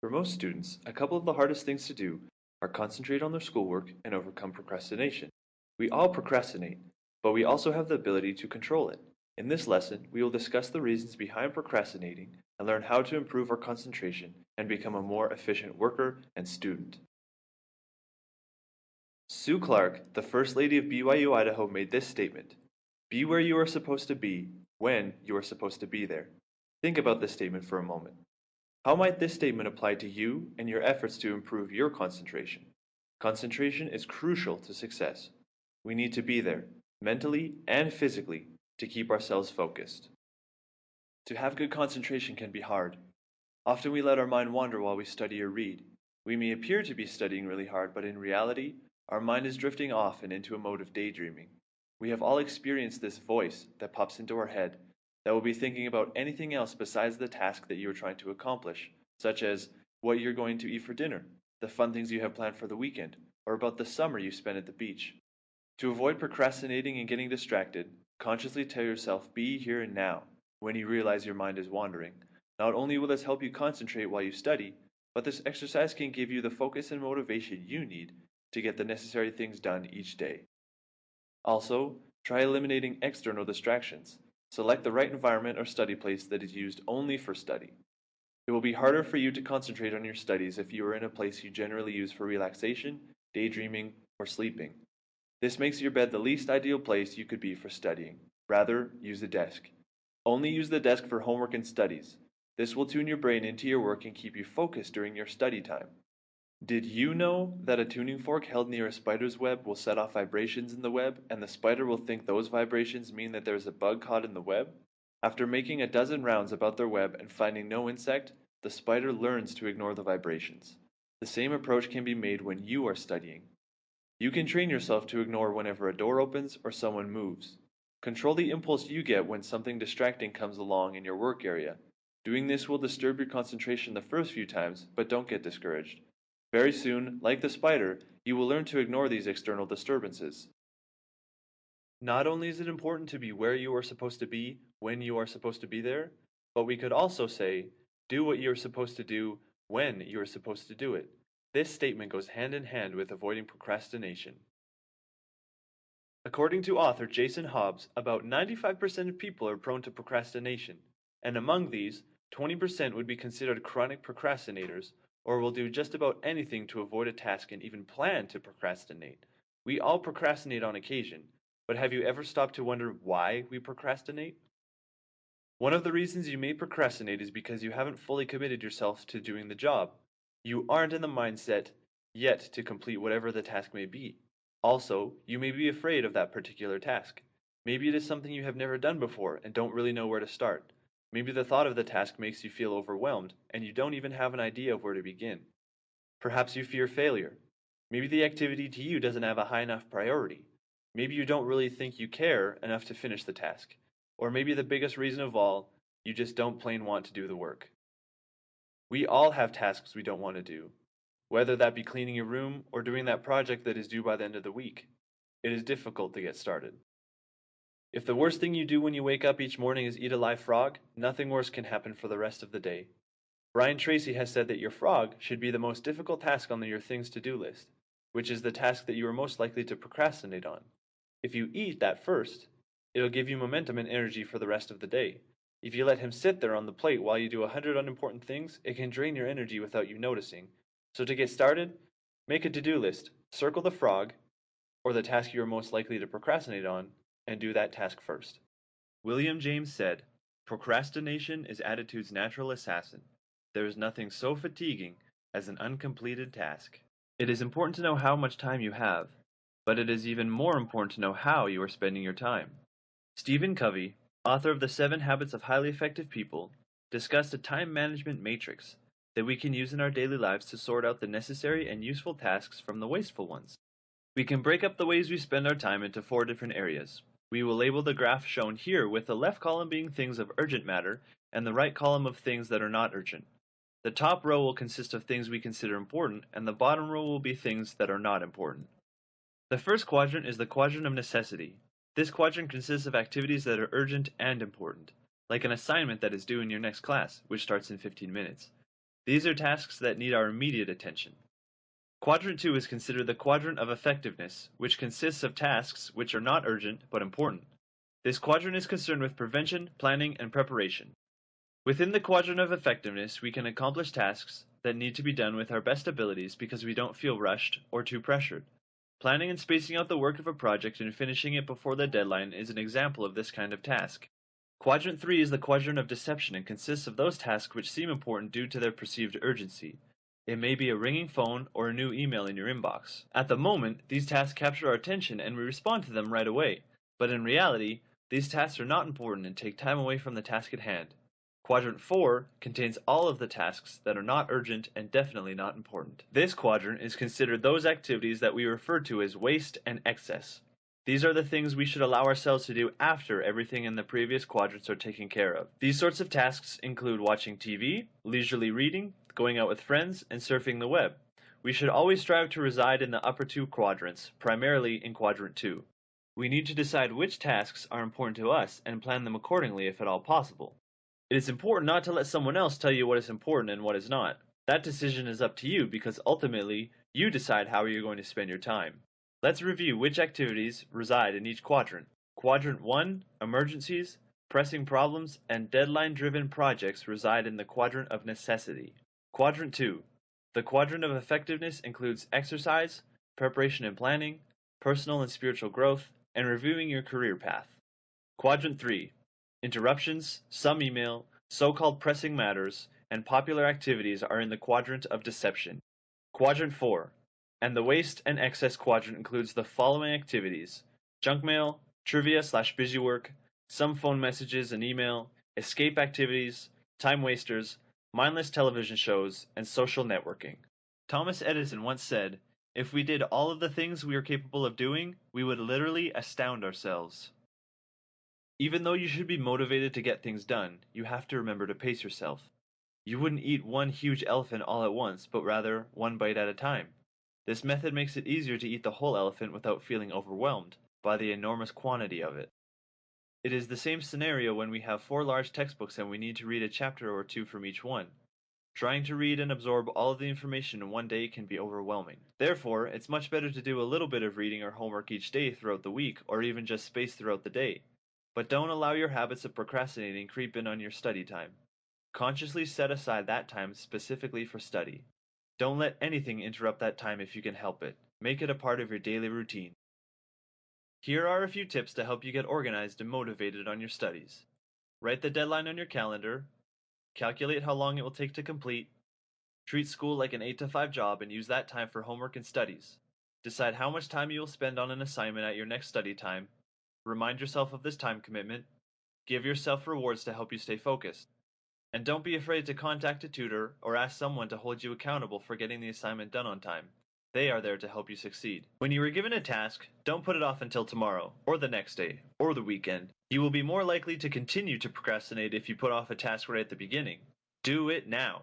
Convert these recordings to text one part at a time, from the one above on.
For most students, a couple of the hardest things to do are concentrate on their schoolwork and overcome procrastination. We all procrastinate, but we also have the ability to control it. In this lesson, we will discuss the reasons behind procrastinating and learn how to improve our concentration and become a more efficient worker and student. Sue Clark, the First Lady of BYU-Idaho, made this statement: "Be where you are supposed to be when you are supposed to be there." Think about this statement for a moment. How might this statement apply to you and your efforts to improve your concentration? Concentration is crucial to success. We need to be there, mentally and physically, to keep ourselves focused. To have good concentration can be hard. Often we let our mind wander while we study or read. We may appear to be studying really hard, but in reality, our mind is drifting off and into a mode of daydreaming. We have all experienced this voice that pops into our head that will be thinking about anything else besides the task that you are trying to accomplish, such as what you're going to eat for dinner, the fun things you have planned for the weekend, or about the summer you spent at the beach. To avoid procrastinating and getting distracted, consciously tell yourself be here and now when you realize your mind is wandering. Not only will this help you concentrate while you study, but this exercise can give you the focus and motivation you need to get the necessary things done each day. Also, try eliminating external distractions. Select the right environment or study place that is used only for study. It will be harder for you to concentrate on your studies if you are in a place you generally use for relaxation, daydreaming, or sleeping. This makes your bed the least ideal place you could be for studying. Rather, use a desk. Only use the desk for homework and studies. This will tune your brain into your work and keep you focused during your study time. Did you know that a tuning fork held near a spider's web will set off vibrations in the web, and the spider will think those vibrations mean that there is a bug caught in the web? After making a dozen rounds about their web and finding no insect, the spider learns to ignore the vibrations. The same approach can be made when you are studying. You can train yourself to ignore whenever a door opens or someone moves. Control the impulse you get when something distracting comes along in your work area. Doing this will disturb your concentration the first few times, but don't get discouraged. Very soon, like the spider, you will learn to ignore these external disturbances. Not only is it important to be where you are supposed to be when you are supposed to be there, but we could also say, do what you are supposed to do when you are supposed to do it. This statement goes hand in hand with avoiding procrastination. According to author Jason Hobbs, about 95% of people are prone to procrastination, and among these, 20% would be considered chronic procrastinators, or will do just about anything to avoid a task and even plan to procrastinate. We all procrastinate on occasion, but have you ever stopped to wonder why we procrastinate? One of the reasons you may procrastinate is because you haven't fully committed yourself to doing the job. You aren't in the mindset yet to complete whatever the task may be. Also, you may be afraid of that particular task. Maybe it is something you have never done before and don't really know where to start. Maybe the thought of the task makes you feel overwhelmed and you don't even have an idea of where to begin. Perhaps you fear failure. Maybe the activity to you doesn't have a high enough priority. Maybe you don't really think you care enough to finish the task. Or maybe the biggest reason of all, you just don't plain want to do the work. We all have tasks we don't want to do, whether that be cleaning your room or doing that project that is due by the end of the week. It is difficult to get started. If the worst thing you do when you wake up each morning is eat a live frog, nothing worse can happen for the rest of the day. Brian Tracy has said that your frog should be the most difficult task on your things to do list, which is the task that you are most likely to procrastinate on. If you eat that first, it'll give you momentum and energy for the rest of the day. If you let him sit there on the plate while you do 100 unimportant things, it can drain your energy without you noticing. So to get started, make a to-do list, circle the frog, or the task you are most likely to procrastinate on, and do that task first. William James said, "Procrastination is attitude's natural assassin. There is nothing so fatiguing as an uncompleted task." It is important to know how much time you have, but it is even more important to know how you are spending your time. Stephen Covey, author of The 7 Habits of Highly Effective People, discussed a time management matrix that we can use in our daily lives to sort out the necessary and useful tasks from the wasteful ones. We can break up the ways we spend our time into 4 different areas. We will label the graph shown here with the left column being things of urgent matter and the right column of things that are not urgent. The top row will consist of things we consider important, and the bottom row will be things that are not important. The first quadrant is the quadrant of necessity. This quadrant consists of activities that are urgent and important, like an assignment that is due in your next class, which starts in 15 minutes. These are tasks that need our immediate attention. Quadrant 2 is considered the quadrant of effectiveness, which consists of tasks which are not urgent but important. This quadrant is concerned with prevention, planning, and preparation. Within the quadrant of effectiveness, we can accomplish tasks that need to be done with our best abilities because we don't feel rushed or too pressured. Planning and spacing out the work of a project and finishing it before the deadline is an example of this kind of task. Quadrant 3 is the quadrant of deception and consists of those tasks which seem important due to their perceived urgency. It may be a ringing phone or a new email in your inbox. At the moment, these tasks capture our attention and we respond to them right away. But in reality, these tasks are not important and take time away from the task at hand. Quadrant 4 contains all of the tasks that are not urgent and definitely not important. This quadrant is considered those activities that we refer to as waste and excess. These are the things we should allow ourselves to do after everything in the previous quadrants are taken care of. These sorts of tasks include watching TV, leisurely reading, going out with friends, and surfing the web. We should always strive to reside in the upper two quadrants, primarily in quadrant 2. We need to decide which tasks are important to us and plan them accordingly if at all possible. It is important not to let someone else tell you what is important and what is not. That decision is up to you because ultimately, you decide how you're going to spend your time. Let's review which activities reside in each quadrant. Quadrant 1, emergencies, pressing problems, and deadline-driven projects reside in the quadrant of necessity. Quadrant 2, the quadrant of effectiveness includes exercise, preparation and planning, personal and spiritual growth, and reviewing your career path. Quadrant 3, interruptions, some email, so-called pressing matters, and popular activities are in the quadrant of deception. Quadrant 4, and the waste and excess quadrant includes the following activities: junk mail, trivia/busy work, some phone messages and email, escape activities, time wasters, mindless television shows, and social networking. Thomas Edison once said, "If we did all of the things we are capable of doing, we would literally astound ourselves." Even though you should be motivated to get things done, you have to remember to pace yourself. You wouldn't eat one huge elephant all at once, but rather one bite at a time. This method makes it easier to eat the whole elephant without feeling overwhelmed by the enormous quantity of it. It is the same scenario when we have 4 large textbooks and we need to read a chapter or two from each one. Trying to read and absorb all of the information in one day can be overwhelming. Therefore, it's much better to do a little bit of reading or homework each day throughout the week, or even just space throughout the day. But don't allow your habits of procrastinating creep in on your study time. Consciously set aside that time specifically for study. Don't let anything interrupt that time if you can help it. Make it a part of your daily routine. Here are a few tips to help you get organized and motivated on your studies. Write the deadline on your calendar. Calculate how long it will take to complete. Treat school like an 8 to 5 job and use that time for homework and studies. Decide how much time you will spend on an assignment at your next study time. Remind yourself of this time commitment. Give yourself rewards to help you stay focused. And don't be afraid to contact a tutor or ask someone to hold you accountable for getting the assignment done on time. They are there to help you succeed. When you are given a task, don't put it off until tomorrow, or the next day, or the weekend. You will be more likely to continue to procrastinate if you put off a task right at the beginning. Do it now.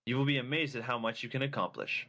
You will be amazed at how much you can accomplish.